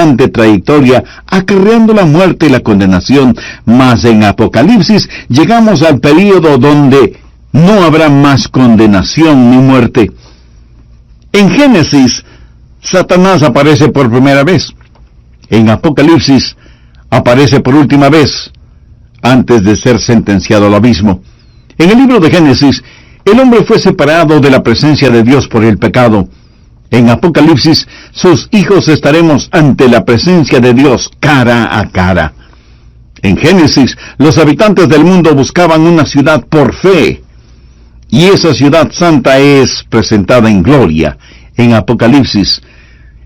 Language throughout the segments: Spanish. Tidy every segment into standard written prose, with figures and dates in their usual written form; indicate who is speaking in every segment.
Speaker 1: agonizante trayectoria, acarreando la muerte y la condenación, mas en Apocalipsis llegamos al período donde no habrá más condenación ni muerte. En Génesis, Satanás aparece por primera vez. En Apocalipsis, aparece por última vez, antes de ser sentenciado al abismo. En el libro de Génesis, el hombre fue separado de la presencia de Dios por el pecado. En Apocalipsis, sus hijos estaremos ante la presencia de Dios cara a cara. En Génesis, los habitantes del mundo buscaban una ciudad por fe, y esa ciudad santa es presentada en gloria. En Apocalipsis,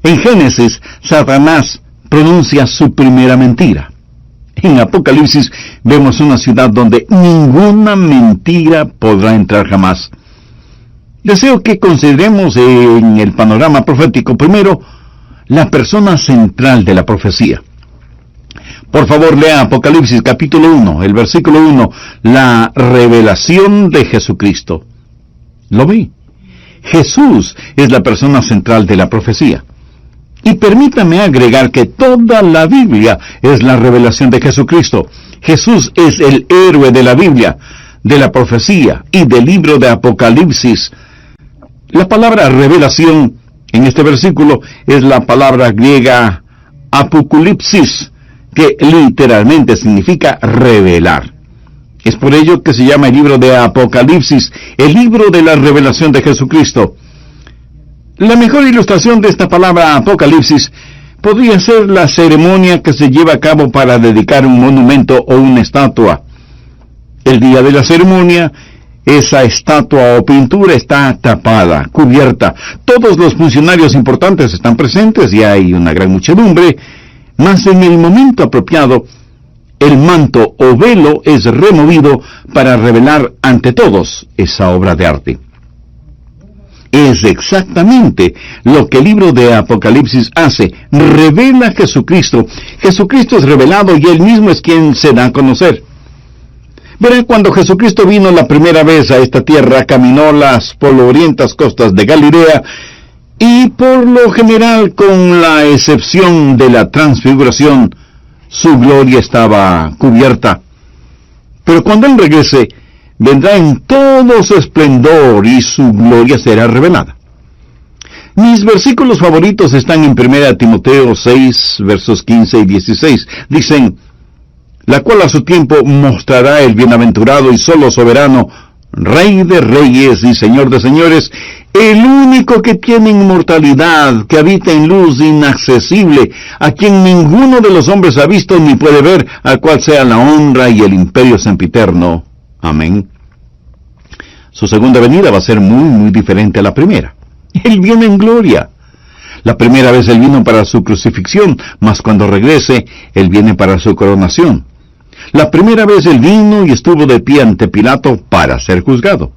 Speaker 1: en Génesis, Satanás pronuncia su primera mentira. En Apocalipsis vemos una ciudad donde ninguna mentira podrá entrar jamás. Deseo que consideremos en el panorama profético primero la persona central de la profecía. Por favor, lea Apocalipsis capítulo 1, el versículo 1, la revelación de Jesucristo. ¿Lo ve? Jesús es la persona central de la profecía. Y permítame agregar que toda la Biblia es la revelación de Jesucristo. Jesús es el héroe de la Biblia, de la profecía y del libro de Apocalipsis. La palabra revelación en este versículo es la palabra griega apoculipsis, que literalmente significa revelar. Es por ello que se llama el libro de Apocalipsis, el libro de la revelación de Jesucristo. La mejor ilustración de esta palabra Apocalipsis podría ser la ceremonia que se lleva a cabo para dedicar un monumento o una estatua. El día de la ceremonia, esa estatua o pintura está tapada, cubierta. Todos los funcionarios importantes están presentes y hay una gran muchedumbre, mas en el momento apropiado, el manto o velo es removido para revelar ante todos esa obra de arte. Es exactamente lo que el libro de Apocalipsis hace. Revela a Jesucristo. Jesucristo es revelado y Él mismo es quien se da a conocer. Verá, cuando Jesucristo vino la primera vez a esta tierra, caminó las polvorientas costas de Galilea y por lo general, con la excepción de la transfiguración, su gloria estaba cubierta. Pero cuando Él regrese, vendrá en todo su esplendor y su gloria será revelada. Mis versículos favoritos están en 1 Timoteo 6, versos 15 y 16. Dicen, la cual a su tiempo mostrará el bienaventurado y solo soberano, Rey de reyes y Señor de señores, el único que tiene inmortalidad, que habita en luz inaccesible, a quien ninguno de los hombres ha visto ni puede ver, al cual sea la honra y el imperio sempiterno. Amén. Su segunda venida va a ser muy diferente a la primera. Él viene en gloria. La primera vez Él vino para su crucifixión, mas cuando regrese, Él viene para su coronación. La primera vez Él vino y estuvo de pie ante Pilato para ser juzgado.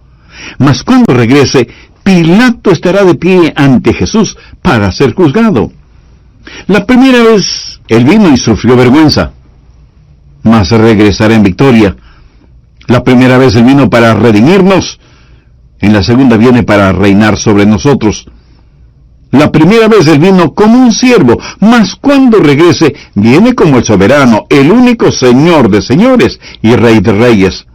Speaker 1: Mas cuando regrese, Pilato estará de pie ante Jesús para ser juzgado. La primera vez Él vino y sufrió vergüenza, mas regresará en victoria. La primera vez Él vino para redimirnos, en la segunda viene para reinar sobre nosotros. La primera vez Él vino como un siervo, mas cuando regrese, viene como el soberano, el único Señor de señores y Rey de reyes.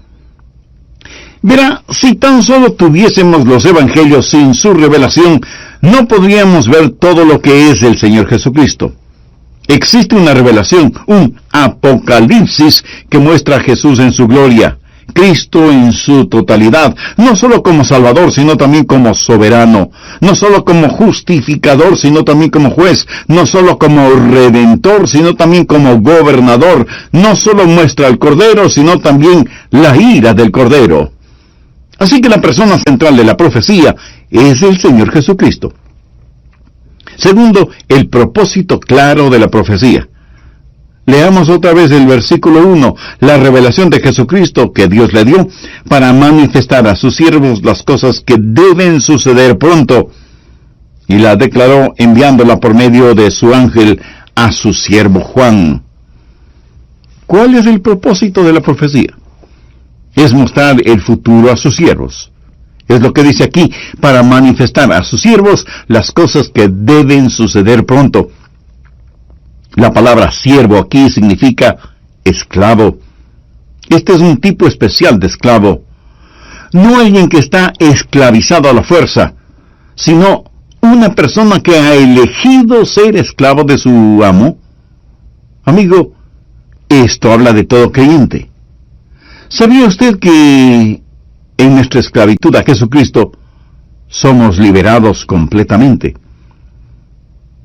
Speaker 1: Verá, si tan solo tuviésemos los evangelios sin su revelación, no podríamos ver todo lo que es el Señor Jesucristo. Existe una revelación, un apocalipsis que muestra a Jesús en su gloria, Cristo en su totalidad, no solo como Salvador, sino también como soberano, no solo como justificador, sino también como juez, no solo como redentor, sino también como gobernador, no solo muestra al Cordero, sino también la ira del Cordero. Así que la persona central de la profecía es el Señor Jesucristo. Segundo, el propósito claro de la profecía. Leamos otra vez el versículo 1, la revelación de Jesucristo que Dios le dio para manifestar a sus siervos las cosas que deben suceder pronto, y la declaró enviándola por medio de su ángel a su siervo Juan. ¿Cuál es el propósito de la profecía? Es mostrar el futuro a sus siervos. Es lo que dice aquí, para manifestar a sus siervos las cosas que deben suceder pronto. La palabra siervo aquí significa esclavo. Este es un tipo especial de esclavo. No alguien que está esclavizado a la fuerza, sino una persona que ha elegido ser esclavo de su amo. Amigo, esto habla de todo creyente. ¿Sabía usted que en nuestra esclavitud a Jesucristo somos liberados completamente?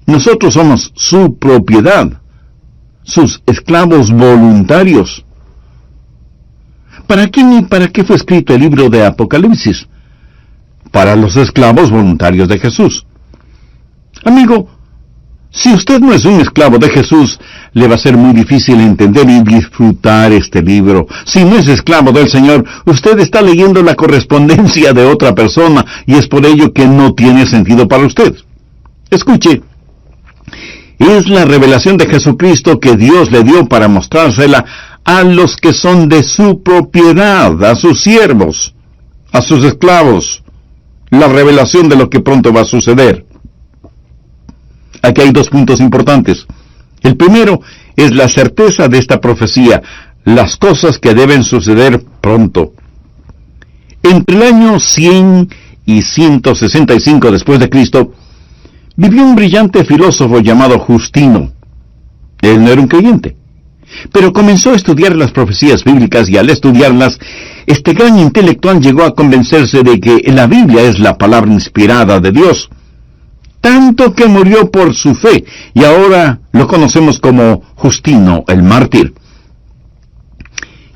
Speaker 1: Nosotros somos su propiedad, sus esclavos voluntarios. ¿Para quién y para qué fue escrito el libro de Apocalipsis? Para los esclavos voluntarios de Jesús. Amigo, si usted no es un esclavo de Jesús, le va a ser muy difícil entender y disfrutar este libro. Si no es esclavo del Señor, usted está leyendo la correspondencia de otra persona y es por ello que no tiene sentido para usted. Escuche, es la revelación de Jesucristo que Dios le dio para mostrársela a los que son de su propiedad, a sus siervos, a sus esclavos, la revelación de lo que pronto va a suceder. Aquí hay dos puntos importantes. El primero es la certeza de esta profecía, las cosas que deben suceder pronto. Entre el año 100 y 165 después de Cristo, vivió un brillante filósofo llamado Justino. Él no era un creyente, pero comenzó a estudiar las profecías bíblicas y al estudiarlas, este gran intelectual llegó a convencerse de que la Biblia es la palabra inspirada de Dios. Tanto que murió por su fe, y ahora lo conocemos como Justino el mártir.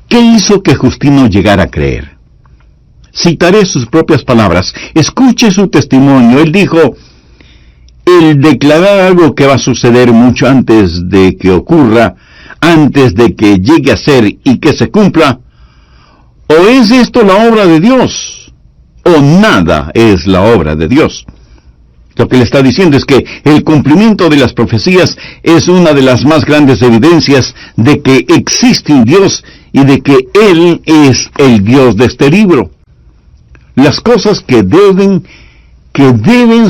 Speaker 1: ¿Qué hizo que Justino llegara a creer? Citaré sus propias palabras. Escuche su testimonio. Él dijo: el declarar algo que va a suceder mucho antes de que ocurra, antes de que llegue a ser y que se cumpla, o es esto la obra de Dios, o nada es la obra de Dios. Lo que le está diciendo es que el cumplimiento de las profecías es una de las más grandes evidencias de que existe un Dios y de que Él es el Dios de este libro. Las cosas que deben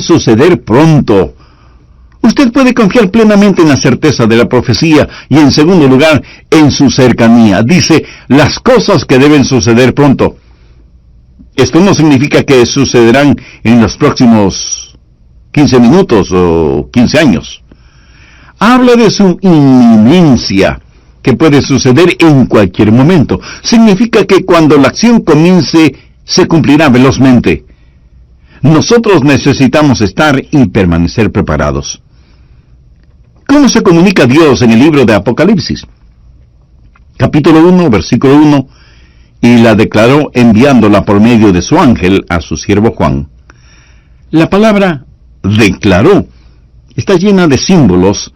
Speaker 1: suceder pronto. Usted puede confiar plenamente en la certeza de la profecía y, en segundo lugar, en su cercanía. Dice, las cosas que deben suceder pronto. Esto no significa que sucederán en los próximos 15 minutos o 15 años. Habla de su inminencia, que puede suceder en cualquier momento. Significa que cuando la acción comience, se cumplirá velozmente. Nosotros necesitamos estar y permanecer preparados. ¿Cómo se comunica Dios en el libro de Apocalipsis? Capítulo 1, versículo 1, y la declaró enviándola por medio de su ángel a su siervo Juan. La palabra declaró está llena de símbolos,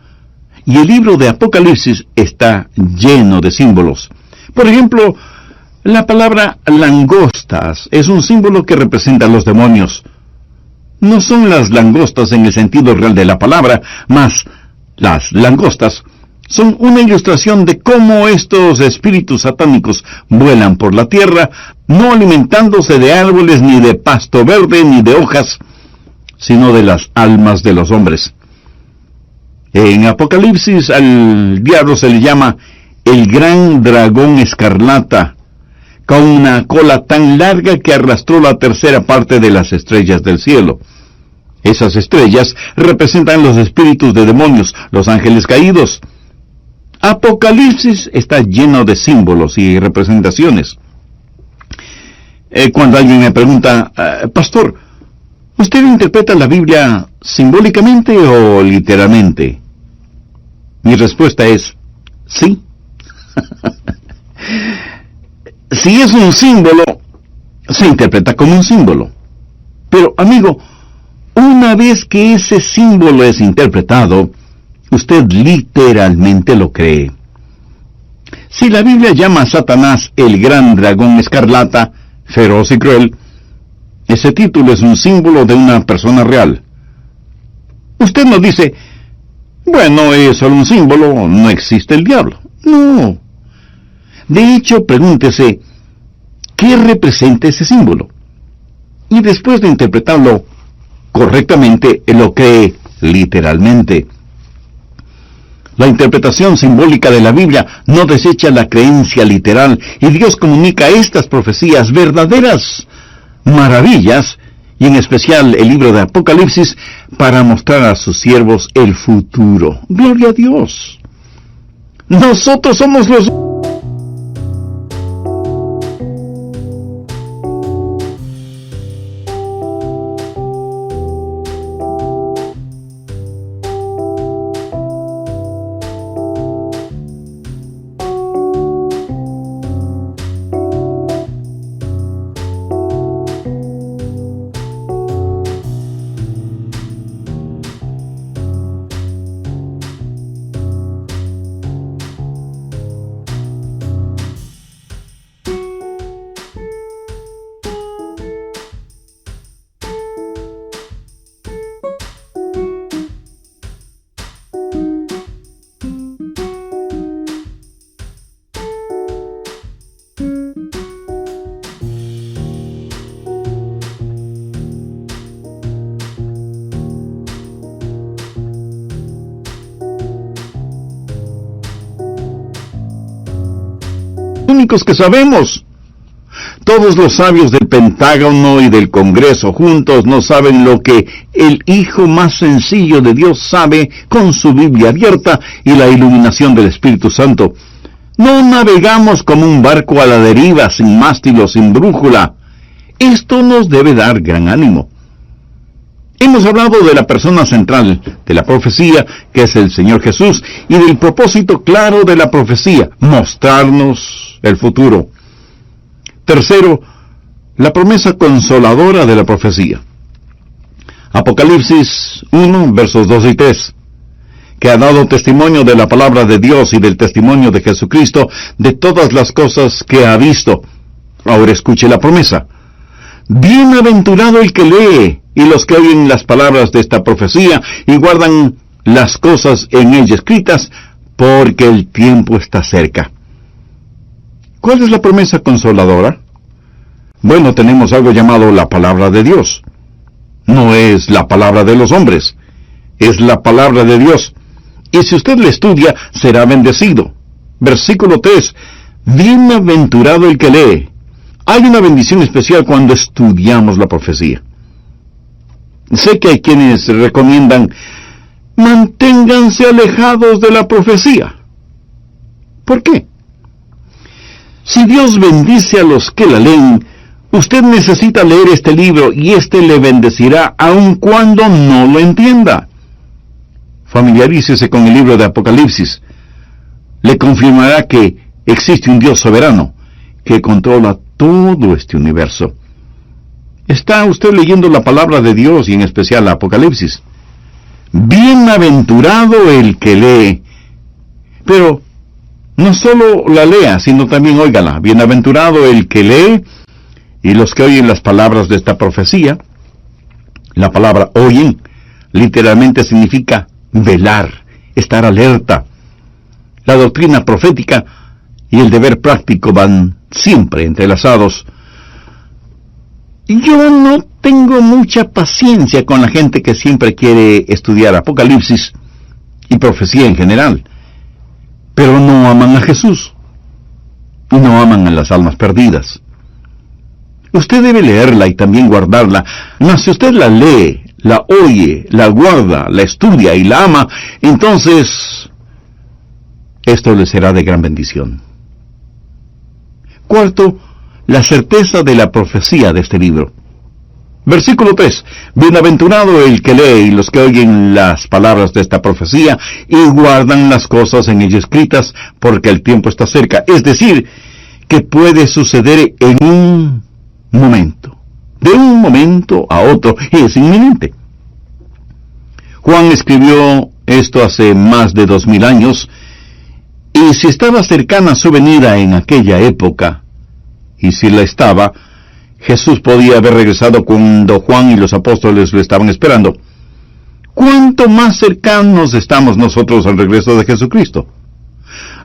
Speaker 1: y el libro de Apocalipsis está lleno de símbolos. Por ejemplo, la palabra langostas es un símbolo que representa a los demonios. No son las langostas en el sentido real de la palabra, mas las langostas son una ilustración de cómo estos espíritus satánicos vuelan por la tierra, no alimentándose de árboles, ni de pasto verde, ni de hojas, sino de las almas de los hombres. En Apocalipsis al diablo se le llama el gran dragón escarlata, con una cola tan larga que arrastró la tercera parte de las estrellas del cielo. Esas estrellas representan los espíritus de demonios, los ángeles caídos. Apocalipsis está lleno de símbolos y representaciones. Cuando alguien me pregunta, pastor, ¿usted interpreta la Biblia simbólicamente o literalmente? Mi respuesta es, sí. Si es un símbolo, se interpreta como un símbolo. Pero, amigo, una vez que ese símbolo es interpretado, usted literalmente lo cree. Si la Biblia llama a Satanás el gran dragón escarlata, feroz y cruel, ese título es un símbolo de una persona real. Usted no dice, bueno, es solo un símbolo, no existe el diablo. No. De hecho, pregúntese, ¿qué representa ese símbolo? Y después de interpretarlo correctamente, lo cree literalmente. La interpretación simbólica de la Biblia no desecha la creencia literal, y Dios comunica estas profecías verdaderas maravillas, y en especial el libro de Apocalipsis, para mostrar a sus siervos el futuro. ¡Gloria a Dios! Nosotros somos los únicos que sabemos. Todos los sabios del Pentágono y del Congreso juntos no saben lo que el Hijo más sencillo de Dios sabe con su Biblia abierta y la iluminación del Espíritu Santo. No navegamos como un barco a la deriva, sin mástil o sin brújula. Esto nos debe dar gran ánimo. Hemos hablado de la persona central de la profecía, que es el Señor Jesús, y del propósito claro de la profecía, mostrarnos el futuro. Tercero, la promesa consoladora de la profecía. Apocalipsis 1, versos 2 y 3, que ha dado testimonio de la palabra de Dios y del testimonio de Jesucristo de todas las cosas que ha visto. Ahora escuche la promesa. Bienaventurado el que lee y los que oyen las palabras de esta profecía y guardan las cosas en ella escritas, porque el tiempo está cerca. ¿Cuál es la promesa consoladora? Bueno, tenemos algo llamado la palabra de Dios. No es la palabra de los hombres, es la palabra de Dios. Y si usted la estudia, será bendecido. Versículo 3. Bienaventurado el que lee. Hay una bendición especial cuando estudiamos la profecía. Sé que hay quienes recomiendan, manténganse alejados de la profecía. ¿Por qué? Si Dios bendice a los que la leen, usted necesita leer este libro y éste le bendecirá aun cuando no lo entienda. Familiarícese con el libro de Apocalipsis. Le confirmará que existe un Dios soberano que controla todo este universo. ¿Está usted leyendo la palabra de Dios y en especial Apocalipsis? Bienaventurado el que lee. Pero no solo la lea, sino también óigala. Bienaventurado el que lee y los que oyen las palabras de esta profecía. La palabra oyen literalmente significa velar, estar alerta. La doctrina profética y el deber práctico van siempre entrelazados. Yo no tengo mucha paciencia con la gente que siempre quiere estudiar Apocalipsis y profecía en general, pero no aman a Jesús y no aman a las almas perdidas. Usted debe leerla y también guardarla. Mas si usted la lee, la oye, la guarda, la estudia y la ama, entonces esto le será de gran bendición. Cuarto, la certeza de la profecía de este libro. Versículo 3. Bienaventurado el que lee y los que oyen las palabras de esta profecía y guardan las cosas en ella escritas, porque el tiempo está cerca. Es decir, que puede suceder en un momento. De un momento a otro. Es inminente. Juan escribió esto hace más de 2000 años, y si estaba cercana su venida en aquella época, y si la estaba, Jesús podía haber regresado cuando Juan y los apóstoles lo estaban esperando. ¿Cuánto más cercanos estamos nosotros al regreso de Jesucristo?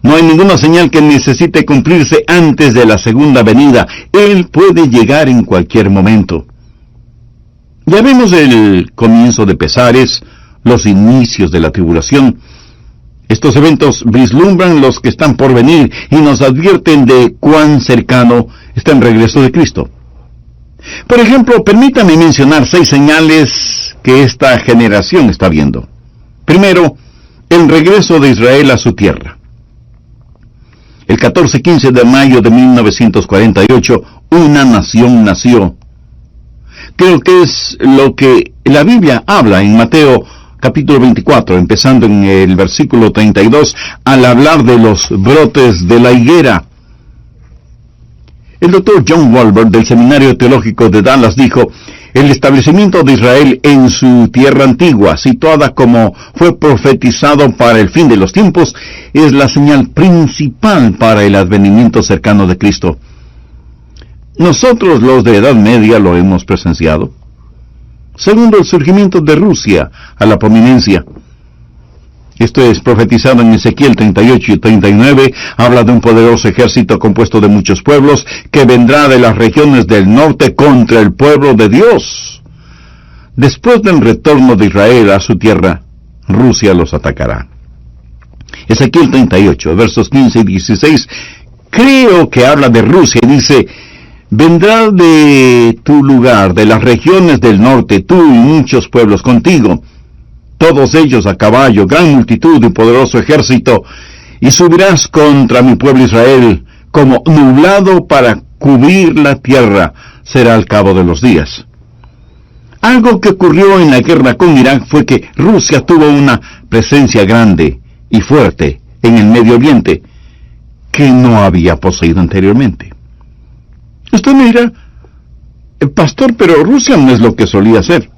Speaker 1: No hay ninguna señal que necesite cumplirse antes de la segunda venida. Él puede llegar en cualquier momento. Ya vemos el comienzo de pesares, los inicios de la tribulación. Estos eventos vislumbran los que están por venir y nos advierten de cuán cercano está el regreso de Cristo. Por ejemplo, permítame mencionar 6 señales que esta generación está viendo. Primero, el regreso de Israel a su tierra. El 14-15 de mayo de 1948, una nación nació. Creo que es lo que la Biblia habla en Mateo capítulo 24, empezando en el versículo 32, al hablar de los brotes de la higuera. El doctor John Walbert del Seminario Teológico de Dallas dijo: el establecimiento de Israel en su tierra antigua, situada como fue profetizado para el fin de los tiempos, es la señal principal para el advenimiento cercano de Cristo. Nosotros, los de Edad Media, lo hemos presenciado. Segundo, el surgimiento de Rusia a la prominencia. Esto es profetizado en Ezequiel 38 y 39, habla de un poderoso ejército compuesto de muchos pueblos que vendrá de las regiones del norte contra el pueblo de Dios. Después del retorno de Israel a su tierra, Rusia los atacará. Ezequiel 38, versos 15 y 16, creo que habla de Rusia y dice: vendrá de tu lugar, de las regiones del norte, tú y muchos pueblos contigo, todos ellos a caballo, gran multitud y poderoso ejército, y subirás contra mi pueblo Israel, como nublado para cubrir la tierra, será al cabo de los días. Algo que ocurrió en la guerra con Irak fue que Rusia tuvo una presencia grande y fuerte en el Medio Oriente, que no había poseído anteriormente. Usted me dirá: pastor, pero Rusia no es lo que solía ser.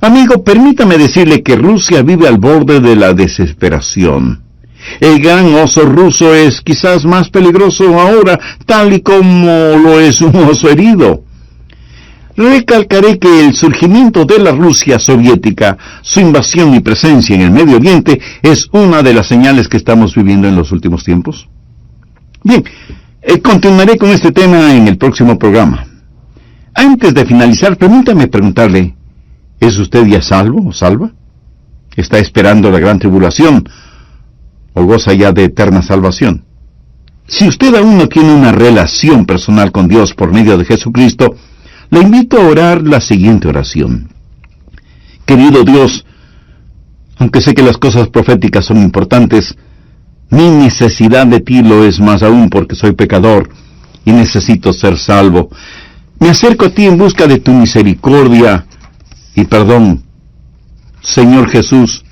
Speaker 1: Amigo, permítame decirle que Rusia vive al borde de la desesperación. El gran oso ruso es quizás más peligroso ahora, tal y como lo es un oso herido. Recalcaré que el surgimiento de la Rusia soviética, su invasión y presencia en el Medio Oriente, es una de las señales que estamos viviendo en los últimos tiempos. Bien, continuaré con este tema en el próximo programa. Antes de finalizar, permítame preguntarle: ¿es usted ya salvo o salva? ¿Está esperando la gran tribulación o goza ya de eterna salvación? Si usted aún no tiene una relación personal con Dios por medio de Jesucristo, le invito a orar la siguiente oración. Querido Dios, aunque sé que las cosas proféticas son importantes, mi necesidad de ti lo es más aún, porque soy pecador y necesito ser salvo. Me acerco a ti en busca de tu misericordia y perdón. Señor Jesús,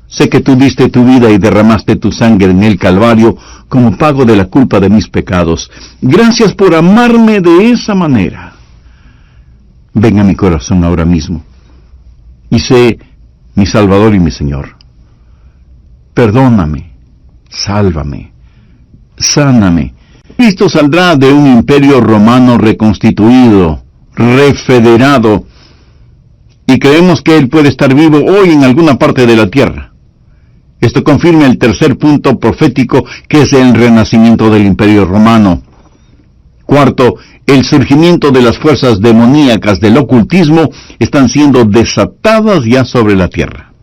Speaker 1: sé que tú diste tu vida y derramaste tu sangre en el Calvario como pago de la culpa de mis pecados. Gracias por amarme de esa manera. Ven a mi corazón ahora mismo y sé mi Salvador y mi Señor. Perdóname, sálvame, sáname. Cristo saldrá de un imperio romano reconstituido, refederado, y creemos que Él puede estar vivo hoy en alguna parte de la tierra. Esto confirma el tercer punto profético, que es el renacimiento del imperio romano. Cuarto, el surgimiento de las fuerzas demoníacas del ocultismo están siendo desatadas ya sobre la tierra.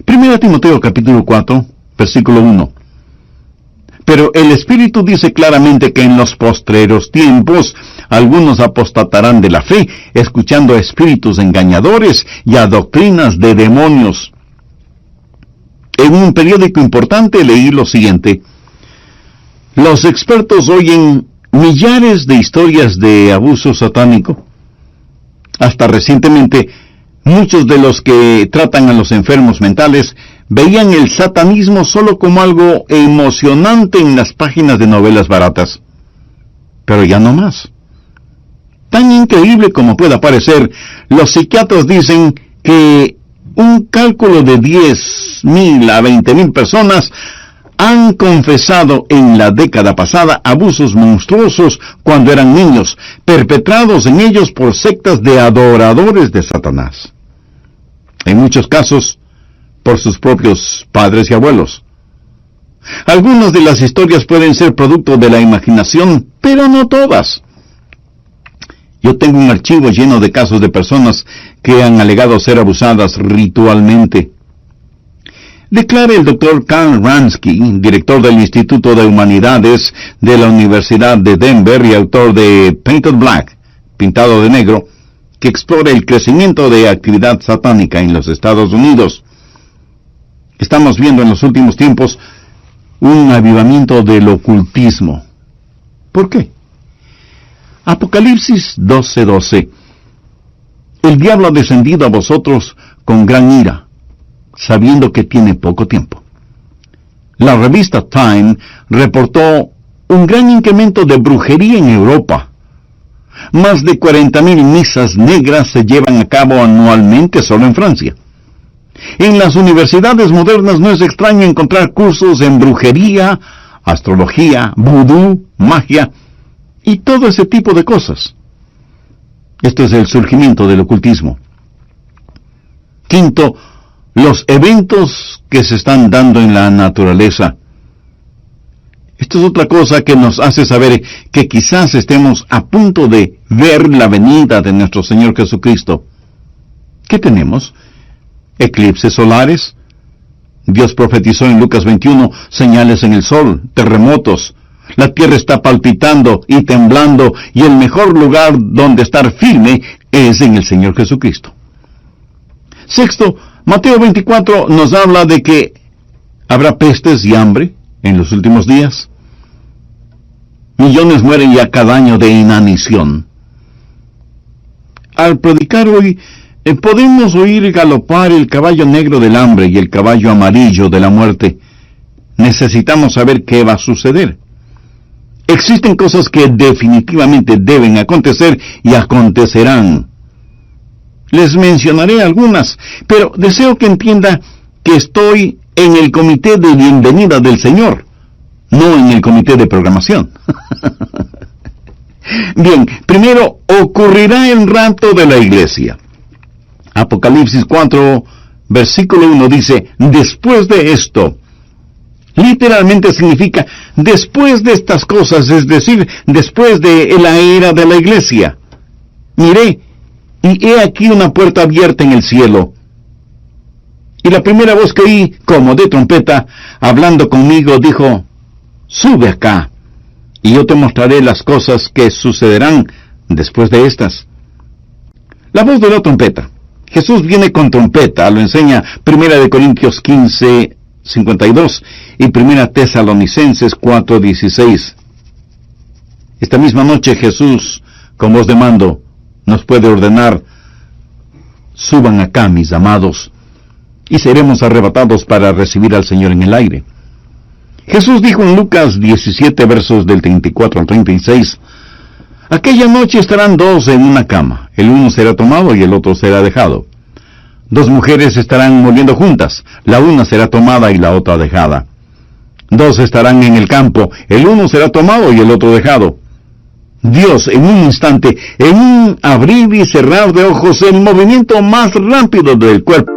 Speaker 1: 1 Timoteo capítulo 4, versículo 1. Pero el Espíritu dice claramente que en los postreros tiempos algunos apostatarán de la fe, escuchando a espíritus engañadores y a doctrinas de demonios. En un periódico importante leí lo siguiente: los expertos oyen millares de historias de abuso satánico. Hasta recientemente, muchos de los que tratan a los enfermos mentales veían el satanismo solo como algo emocionante en las páginas de novelas baratas. Pero ya no más. Tan increíble como pueda parecer, los psiquiatras dicen que un cálculo de 10,000 a 20,000 personas han confesado en la década pasada abusos monstruosos cuando eran niños, perpetrados en ellos por sectas de adoradores de Satanás. En muchos casos, por sus propios padres y abuelos. Algunas de las historias pueden ser producto de la imaginación, pero no todas. Yo tengo un archivo lleno de casos de personas que han alegado ser abusadas ritualmente. Declara el Dr. Karl Ransky, director del Instituto de Humanidades de la Universidad de Denver y autor de Painted Black, Pintado de Negro, que explora el crecimiento de actividad satánica en los Estados Unidos. Estamos viendo en los últimos tiempos un avivamiento del ocultismo. ¿Por qué? Apocalipsis 12:12. El diablo ha descendido a vosotros con gran ira, sabiendo que tiene poco tiempo. La revista Time reportó un gran incremento de brujería en Europa. Más de 40,000 misas negras se llevan a cabo anualmente solo en Francia. En las universidades modernas no es extraño encontrar cursos en brujería, astrología, vudú, magia y todo ese tipo de cosas. Esto es el surgimiento del ocultismo. Quinto, los eventos que se están dando en la naturaleza. Esto es otra cosa que nos hace saber que quizás estemos a punto de ver la venida de nuestro Señor Jesucristo. ¿Qué tenemos? Eclipses solares. Dios profetizó en Lucas 21 señales en el sol, terremotos. La tierra está palpitando y temblando, y el mejor lugar donde estar firme es en el Señor Jesucristo. Sexto, Mateo 24 nos habla de que habrá pestes y hambre en los últimos días. Millones mueren ya cada año de inanición. Al predicar hoy, podemos oír galopar el caballo negro del hambre y el caballo amarillo de la muerte. Necesitamos saber qué va a suceder. Existen cosas que definitivamente deben acontecer y acontecerán. Les mencionaré algunas, pero deseo que entienda que estoy en el comité de bienvenida del Señor, no en el comité de programación. Bien, primero ocurrirá el rapto de la iglesia. Apocalipsis 4, versículo 1 dice, después de esto. Literalmente significa después de estas cosas, es decir, después de la era de la iglesia. Miré, y he aquí una puerta abierta en el cielo. Y la primera voz que oí, como de trompeta, hablando conmigo, dijo, sube acá, y yo te mostraré las cosas que sucederán después de estas. La voz de la trompeta. Jesús viene con trompeta, lo enseña 1 Corintios 15:52 y 1 Tesalonicenses 4:16. Esta misma noche Jesús, con voz de mando, nos puede ordenar, suban acá, mis amados, y seremos arrebatados para recibir al Señor en el aire. Jesús dijo en Lucas 17, versos del 34 al 36, aquella noche estarán dos en una cama, el uno será tomado y el otro será dejado. Dos mujeres estarán moliendo juntas, la una será tomada y la otra dejada. Dos estarán en el campo, el uno será tomado y el otro dejado. Dios, en un instante, en un abrir y cerrar de ojos, el movimiento más rápido del cuerpo,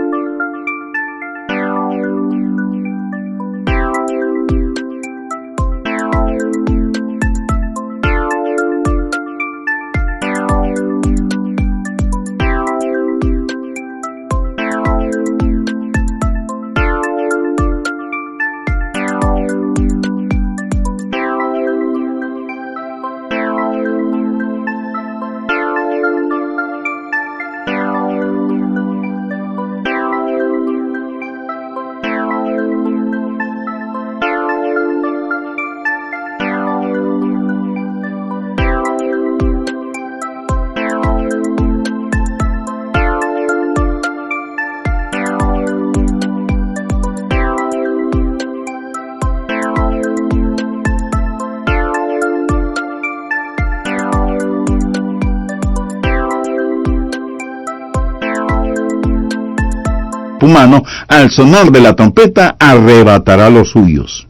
Speaker 1: humano, al sonar de la trompeta, arrebatará los suyos.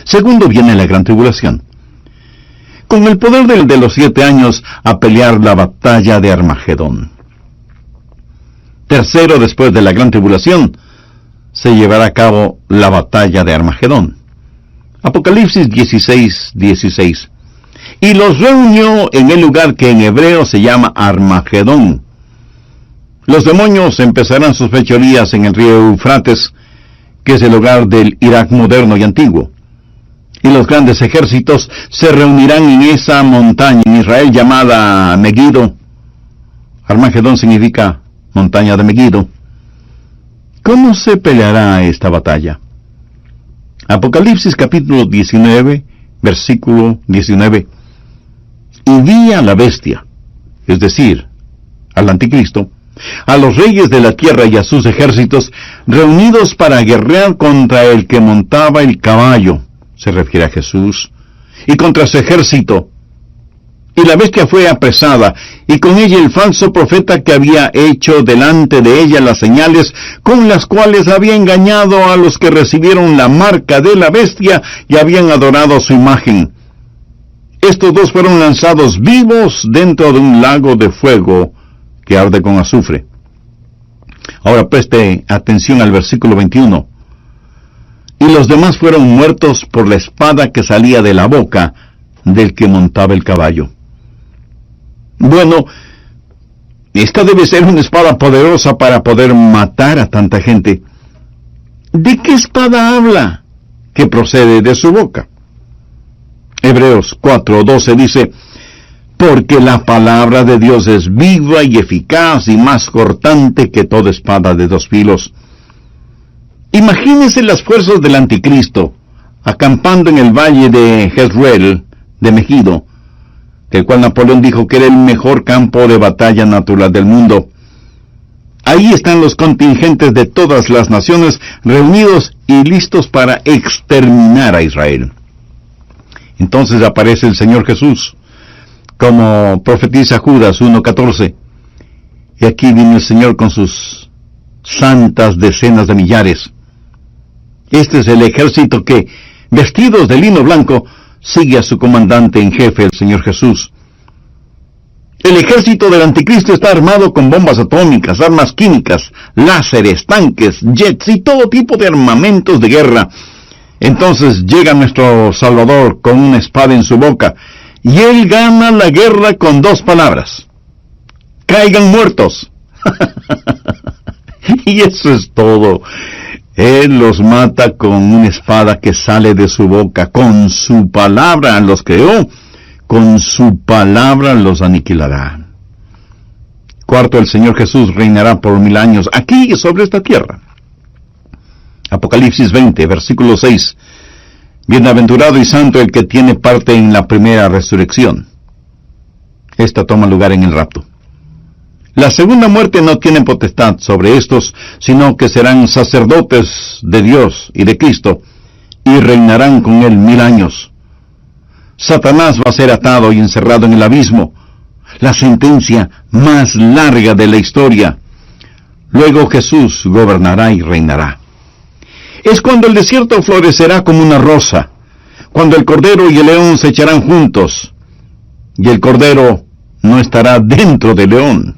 Speaker 1: Segundo, viene la gran tribulación. Con el poder de los 7 años a pelear la batalla de Armagedón. Tercero, después de la gran tribulación, se llevará a cabo la batalla de Armagedón. Apocalipsis 16:16. Y los reunió en el lugar que en hebreo se llama Armagedón. Los demonios empezarán sus fechorías en el río Eufrates, que es el hogar del Irak moderno y antiguo. Y los grandes ejércitos se reunirán en esa montaña en Israel llamada Megiddo. Armagedón significa montaña de Megiddo. ¿Cómo se peleará esta batalla? Apocalipsis capítulo 19, versículo 19. Y vi a la bestia, es decir, al anticristo, a los reyes de la tierra y a sus ejércitos, reunidos para guerrear contra el que montaba el caballo, se refiere a Jesús, y contra su ejército. Y la bestia fue apresada, y con ella el falso profeta que había hecho delante de ella las señales con las cuales había engañado a los que recibieron la marca de la bestia y habían adorado su imagen. Estos dos fueron lanzados vivos dentro de un lago de fuego que arde con azufre. Ahora preste atención al versículo 21. Y los demás fueron muertos por la espada que salía de la boca del que montaba el caballo. Bueno, esta debe ser una espada poderosa para poder matar a tanta gente. ¿De qué espada habla? Que procede de su boca. Hebreos 4:12 dice, porque la palabra de Dios es viva y eficaz y más cortante que toda espada de dos filos. Imagínense las fuerzas del anticristo acampando en el valle de Jezreel, de Megiddo, el cual Napoleón dijo que era el mejor campo de batalla natural del mundo. Ahí están los contingentes de todas las naciones reunidos y listos para exterminar a Israel. Entonces aparece el Señor Jesús, como profetiza Judas 1:14. Y aquí viene el Señor con sus santas decenas de millares. Este es el ejército que, vestidos de lino blanco, sigue a su comandante en jefe, el Señor Jesús. El ejército del anticristo está armado con bombas atómicas, armas químicas, láseres, tanques, jets y todo tipo de armamentos de guerra. Entonces llega nuestro Salvador con una espada en su boca, y Él gana la guerra con dos palabras: caigan muertos. Y eso es todo. Él los mata con una espada que sale de su boca. Con su palabra los creó, con su palabra los aniquilará. Cuarto, el Señor Jesús reinará por 1000 años, aquí sobre esta tierra. Apocalipsis 20, versículo 6. Bienaventurado y santo el que tiene parte en la primera resurrección. Esta toma lugar en el rapto. La segunda muerte no tiene potestad sobre estos, sino que serán sacerdotes de Dios y de Cristo, y reinarán con Él 1000 años. Satanás va a ser atado y encerrado en el abismo, la sentencia más larga de la historia. Luego Jesús gobernará y reinará. Es cuando el desierto florecerá como una rosa, cuando el cordero y el león se echarán juntos, y el cordero no estará dentro del león.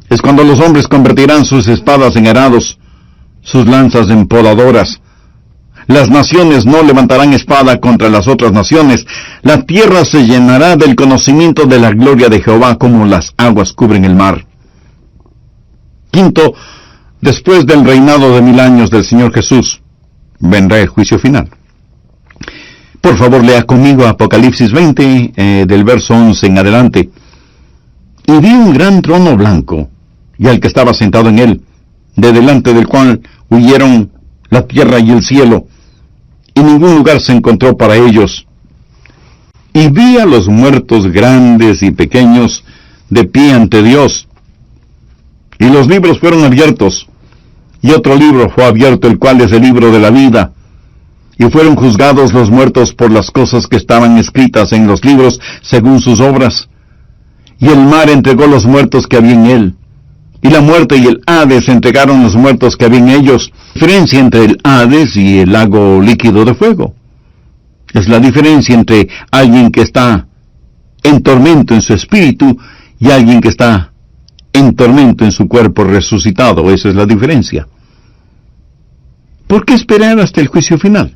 Speaker 1: Es cuando los hombres convertirán sus espadas en arados, sus lanzas en podadoras. Las naciones no levantarán espada contra las otras naciones. La tierra se llenará del conocimiento de la gloria de Jehová como las aguas cubren el mar. Quinto, después del reinado de 1000 años del Señor Jesús, vendrá el juicio final. Por favor, lea conmigo Apocalipsis 20, del verso 11 en adelante. Y vi un gran trono blanco, y al que estaba sentado en él, de delante del cual huyeron la tierra y el cielo, y ningún lugar se encontró para ellos. Y vi a los muertos grandes y pequeños de pie ante Dios, y los libros fueron abiertos, y otro libro fue abierto, el cual es el libro de la vida, y fueron juzgados los muertos por las cosas que estaban escritas en los libros según sus obras. Y el mar entregó los muertos que había en él, y la muerte y el Hades entregaron los muertos que había en ellos. Diferencia entre el Hades y el lago líquido de fuego. Es la diferencia entre alguien que está en tormento en su espíritu y alguien que está en tormento en su cuerpo resucitado. Esa es la diferencia. ¿Por qué esperar hasta el juicio final?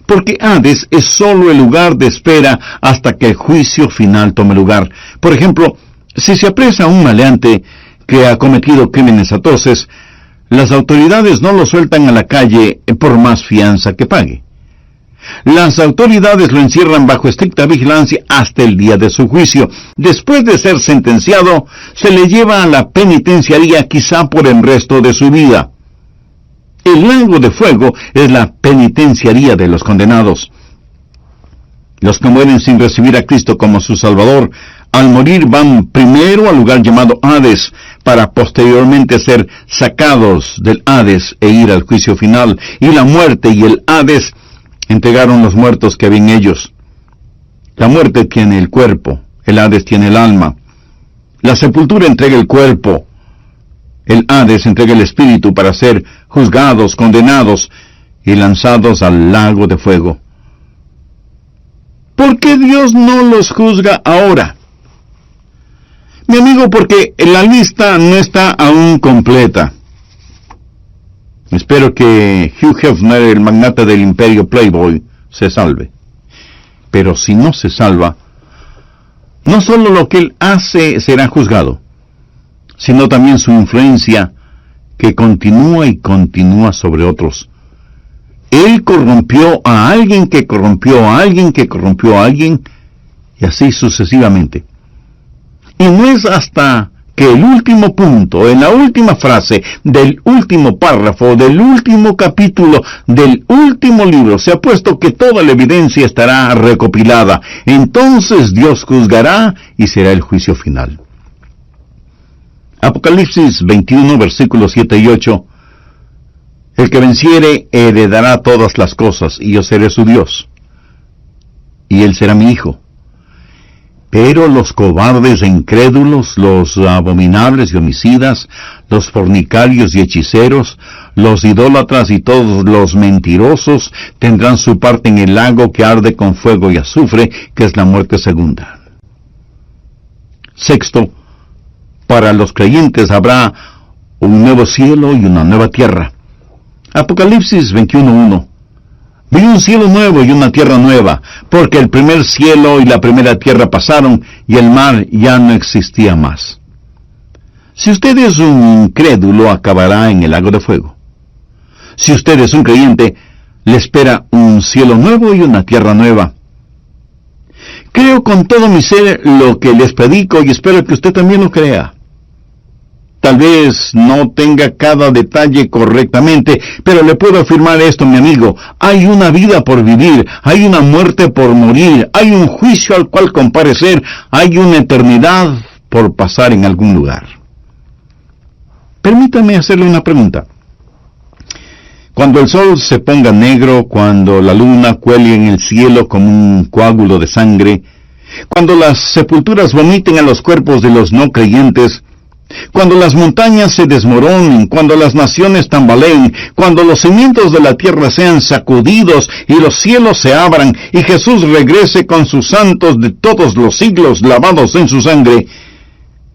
Speaker 1: Porque Hades es solo el lugar de espera hasta que el juicio final tome lugar. Por ejemplo, si se apresa a un maleante que ha cometido crímenes atroces, Las autoridades no lo sueltan a la calle por más fianza que pague. Las autoridades lo encierran bajo estricta vigilancia hasta el día de su juicio. Después de ser sentenciado, se le lleva a la penitenciaría quizá por el resto de su vida. El lago de fuego es la penitenciaría de los condenados. Los que mueren sin recibir a Cristo como su Salvador, al morir van primero al lugar llamado Hades, para posteriormente ser sacados del Hades e ir al juicio final. Y la muerte y el Hades entregaron los muertos que había en ellos. La muerte tiene el cuerpo, el Hades tiene el alma. La sepultura entrega el cuerpo, el Hades entrega el espíritu para ser juzgados, condenados y lanzados al lago de fuego. ¿Por qué Dios no los juzga ahora? Mi amigo, porque la lista no está aún completa. Espero que Hugh Hefner, el magnate del imperio Playboy, se salve. Pero si no se salva, no solo lo que él hace será juzgado, sino también su influencia, que continúa y continúa sobre otros. Él corrompió a alguien que corrompió a alguien que corrompió a alguien, y así sucesivamente. Y no es hasta que el último punto, en la última frase del último párrafo, del último capítulo, del último libro, se ha puesto que toda la evidencia estará recopilada. Entonces Dios juzgará y será el juicio final. Apocalipsis 21, versículos 7 y 8. El que venciere heredará todas las cosas, y yo seré su Dios, y él será mi hijo. Pero los cobardes e incrédulos, los abominables y homicidas, los fornicarios y hechiceros, los idólatras y todos los mentirosos tendrán su parte en el lago que arde con fuego y azufre, que es la muerte segunda. Sexto, para los creyentes habrá un nuevo cielo y una nueva tierra. Apocalipsis 21:1. Vi un cielo nuevo y una tierra nueva, porque el primer cielo y la primera tierra pasaron, y el mar ya no existía más. Si usted es un incrédulo, acabará en el lago de fuego. Si usted es un creyente, le espera un cielo nuevo y una tierra nueva. Creo con todo mi ser lo que les predico y espero que usted también lo crea. Tal vez no tenga cada detalle correctamente, pero le puedo afirmar esto, mi amigo. Hay una vida por vivir, hay una muerte por morir, hay un juicio al cual comparecer, hay una eternidad por pasar en algún lugar. Permítame hacerle una pregunta. Cuando el sol se ponga negro, cuando la luna cuelgue en el cielo como un coágulo de sangre, cuando las sepulturas vomiten a los cuerpos de los no creyentes, cuando las montañas se desmoronen, cuando las naciones tambaleen, cuando los cimientos de la tierra sean sacudidos y los cielos se abran y Jesús regrese con sus santos de todos los siglos lavados en su sangre,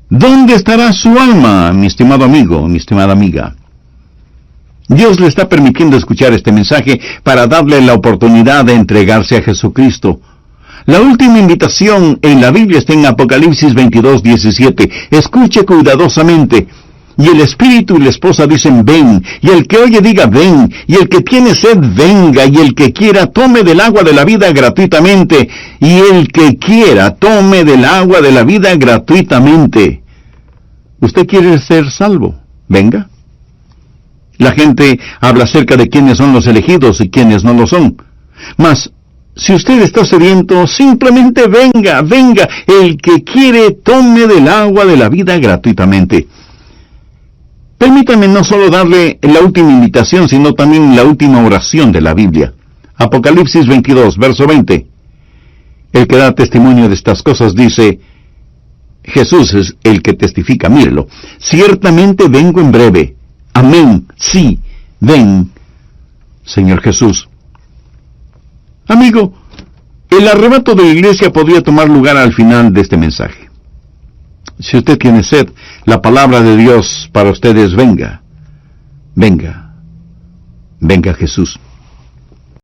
Speaker 1: ¿dónde estará su alma, mi estimado amigo, mi estimada amiga? Dios le está permitiendo escuchar este mensaje para darle la oportunidad de entregarse a Jesucristo. La última invitación en la Biblia está en Apocalipsis 22:17. Escuche cuidadosamente. Y el espíritu y la esposa dicen, ven. Y el que oye diga, ven. Y el que tiene sed, venga. Y el que quiera, tome del agua de la vida gratuitamente. Y el que quiera, tome del agua de la vida gratuitamente. ¿Usted quiere ser salvo? Venga. La gente habla acerca de quiénes son los elegidos y quiénes no lo son. Mas, si usted está sediento, simplemente venga, venga. El que quiere, tome del agua de la vida gratuitamente. Permítame no solo darle la última invitación, sino también la última oración de la Biblia. Apocalipsis 22, verso 20. El que da testimonio de estas cosas dice, Jesús es el que testifica, mírelo. Ciertamente vengo en breve. Amén. Sí, ven, Señor Jesús. Amigo, el arrebato de la iglesia podría tomar lugar al final de este mensaje. Si usted tiene sed, la palabra de Dios para usted es venga, venga, venga Jesús.